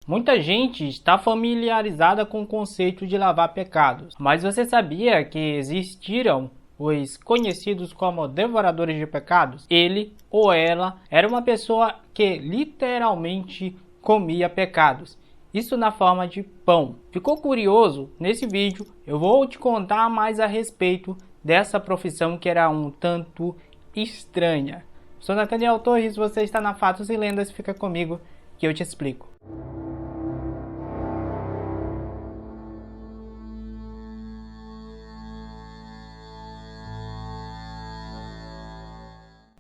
Muita gente está familiarizada com o conceito de lavar pecados, mas você sabia que existiram os conhecidos como devoradores de pecados? Ele ou ela era uma pessoa que literalmente comia pecados. Isso na forma de pão. Ficou curioso? Nesse vídeo eu vou te contar mais a respeito dessa profissão que era um tanto estranha. Sou Nathaniel Torres, você está na Fatos e Lendas, fica comigo que eu te explico.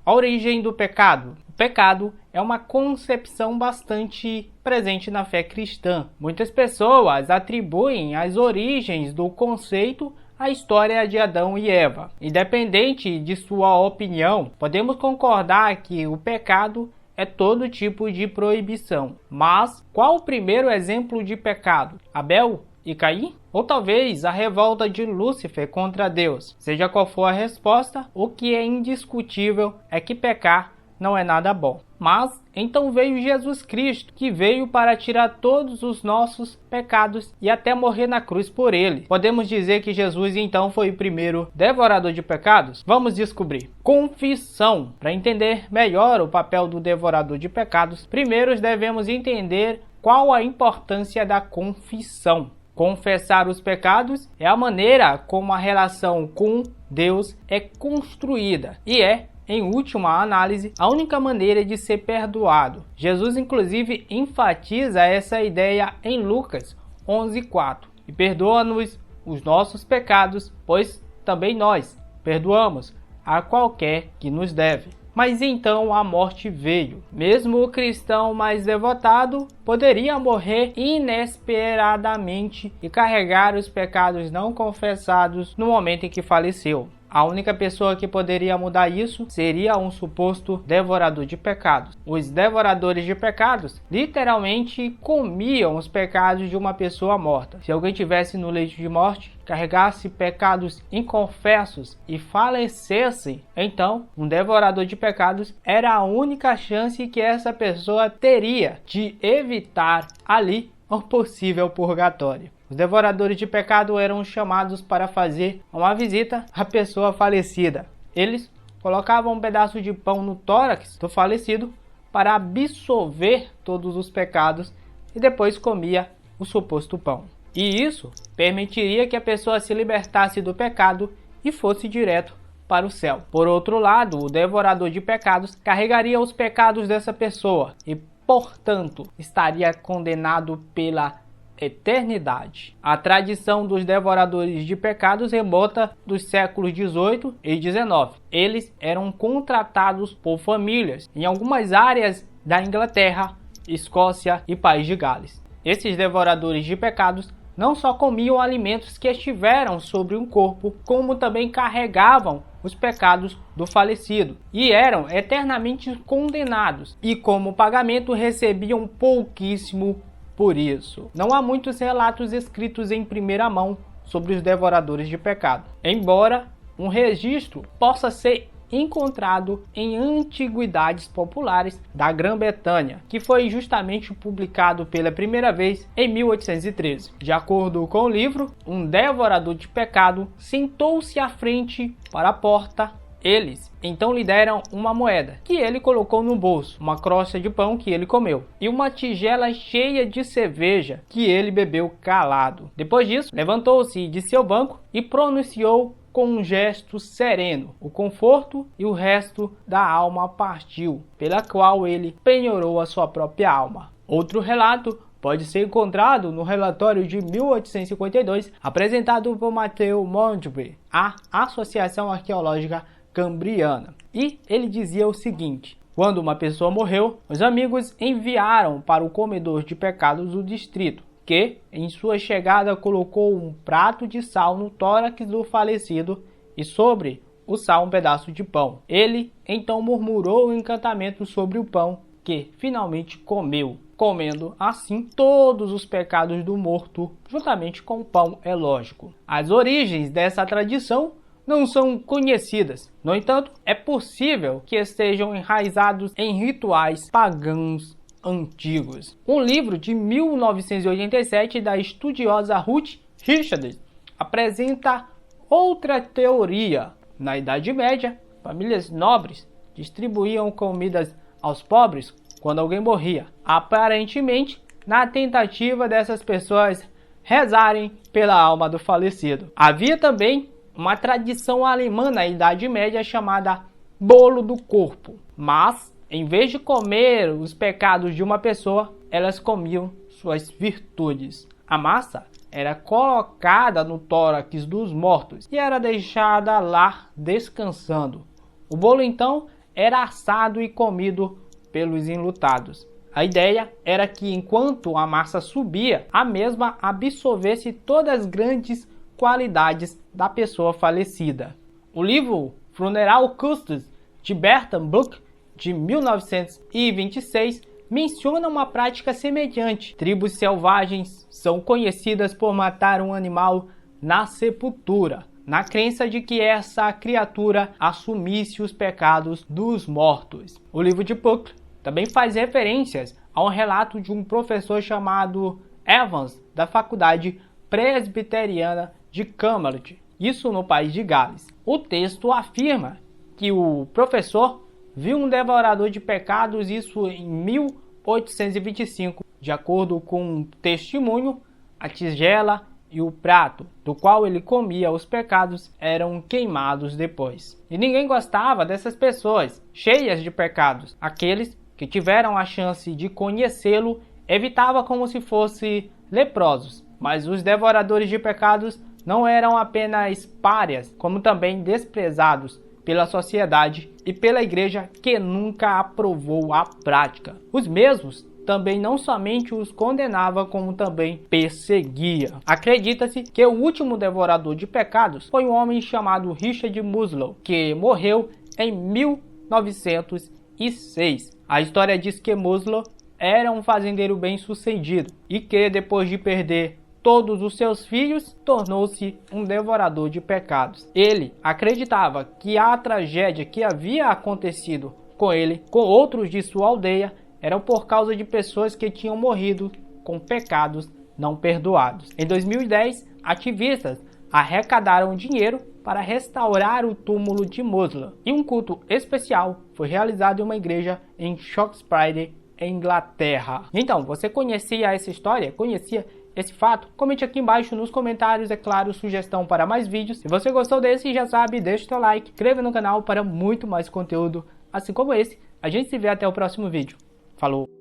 A origem do pecado. O pecado é uma concepção bastante presente na fé cristã. Muitas pessoas atribuem as origens do conceito à história de Adão e Eva. Independente de sua opinião, podemos concordar que o pecado é todo tipo de proibição. Mas qual o primeiro exemplo de pecado? Abel e Caim? Ou talvez a revolta de Lúcifer contra Deus? Seja qual for a resposta, o que é indiscutível é que pecar não é nada bom. Mas então veio Jesus Cristo, que veio para tirar todos os nossos pecados e até morrer na cruz por ele. Podemos dizer que Jesus então foi o primeiro devorador de pecados? Vamos descobrir. Confissão. Para entender melhor o papel do devorador de pecados, primeiro devemos entender qual a importância da confissão. Confessar os pecados é a maneira como a relação com Deus é construída e é, em última análise, a única maneira de ser perdoado. Jesus inclusive enfatiza essa ideia em Lucas 11:4. E perdoa-nos os nossos pecados, pois também nós perdoamos a qualquer que nos deve. Mas então a morte veio. Mesmo o cristão mais devotado poderia morrer inesperadamente e carregar os pecados não confessados no momento em que faleceu. A única pessoa que poderia mudar isso seria um suposto devorador de pecados. Os devoradores de pecados literalmente comiam os pecados de uma pessoa morta. Se alguém tivesse no leito de morte, carregasse pecados inconfessos e falecesse, então um devorador de pecados era a única chance que essa pessoa teria de evitar ali um possível purgatório. Os devoradores de pecado eram chamados para fazer uma visita à pessoa falecida. Eles colocavam um pedaço de pão no tórax do falecido para absolver todos os pecados e depois comia o suposto pão. E isso permitiria que a pessoa se libertasse do pecado e fosse direto para o céu. Por outro lado, o devorador de pecados carregaria os pecados dessa pessoa e, portanto, estaria condenado pela eternidade. A tradição dos devoradores de pecados remonta dos séculos 18 e 19. Eles eram contratados por famílias em algumas áreas da Inglaterra, Escócia e País de Gales. Esses devoradores de pecados não só comiam alimentos que estiveram sobre um corpo, como também carregavam os pecados do falecido e eram eternamente condenados e como pagamento recebiam pouquíssimo por isso. Não há muitos relatos escritos em primeira mão sobre os devoradores de pecado, embora um registro possa ser encontrado em antiguidades populares da Grã-Bretanha, que foi justamente publicado pela primeira vez em 1813. De acordo com o livro, um devorador de pecado sentou-se à frente para a porta. Eles então lhe deram uma moeda, que ele colocou no bolso, uma crosta de pão que ele comeu, e uma tigela cheia de cerveja, que ele bebeu calado. Depois disso, levantou-se de seu banco e pronunciou com um gesto sereno: o conforto e o resto da alma partiu, pela qual ele penhorou a sua própria alma. Outro relato pode ser encontrado no relatório de 1852, apresentado por Matthew Montague, à Associação Arqueológica Cambriana. E ele dizia o seguinte: quando uma pessoa morreu, os amigos enviaram para o comedor de pecados do distrito, que, em sua chegada, colocou um prato de sal no tórax do falecido e sobre o sal um pedaço de pão. Ele então murmurou o encantamento sobre o pão, que finalmente comeu, comendo assim todos os pecados do morto, juntamente com o pão, é lógico. As origens dessa tradição não são conhecidas. No entanto, é possível que estejam enraizados em rituais pagãos antigos. Um livro de 1987 da estudiosa Ruth Richards apresenta outra teoria. Na Idade Média, famílias nobres distribuíam comidas aos pobres quando alguém morria, aparentemente na tentativa dessas pessoas rezarem pela alma do falecido. Havia também uma tradição alemã na Idade Média chamada bolo do corpo, mas em vez de comer os pecados de uma pessoa, elas comiam suas virtudes. A massa era colocada no tórax dos mortos e era deixada lá descansando. O bolo então era assado e comido pelos enlutados. A ideia era que enquanto a massa subia, a mesma absorvesse todas as grandes qualidades da pessoa falecida. O livro Funeral Customs de Bertram Buck, de 1926, menciona uma prática semelhante. Tribos selvagens são conhecidas por matar um animal na sepultura, na crença de que essa criatura assumisse os pecados dos mortos. O livro de Puck também faz referências a um relato de um professor chamado Evans, da Faculdade Presbiteriana de Cambridge, isso no país de Gales. O texto afirma que o professor viu um devorador de pecados, isso em 1825. De acordo com um testemunho, a tigela e o prato do qual ele comia os pecados eram queimados depois. E ninguém gostava dessas pessoas cheias de pecados. Aqueles que tiveram a chance de conhecê-lo evitavam como se fossem leprosos. Mas os devoradores de pecados não eram apenas párias, como também desprezados pela sociedade e pela igreja, que nunca aprovou a prática. Os mesmos também não somente os condenava, como também perseguia. Acredita-se que o último devorador de pecados foi um homem chamado Richard Muslow, que morreu em 1906. A história diz que Muslow era um fazendeiro bem-sucedido e que, depois de perder todos os seus filhos, tornou-se um devorador de pecados. Ele acreditava que a tragédia que havia acontecido com ele, com outros de sua aldeia, era por causa de pessoas que tinham morrido com pecados não perdoados. Em 2010, ativistas arrecadaram dinheiro para restaurar o túmulo de Muslow e um culto especial foi realizado em uma igreja em Shoxpride, Inglaterra. Então, você conhecia essa história? Conhecia esse fato? Comente aqui embaixo nos comentários, é claro, sugestão para mais vídeos. Se você gostou desse, já sabe, deixa o seu like, inscreva no canal para muito mais conteúdo assim como esse. A gente se vê até o próximo vídeo. Falou!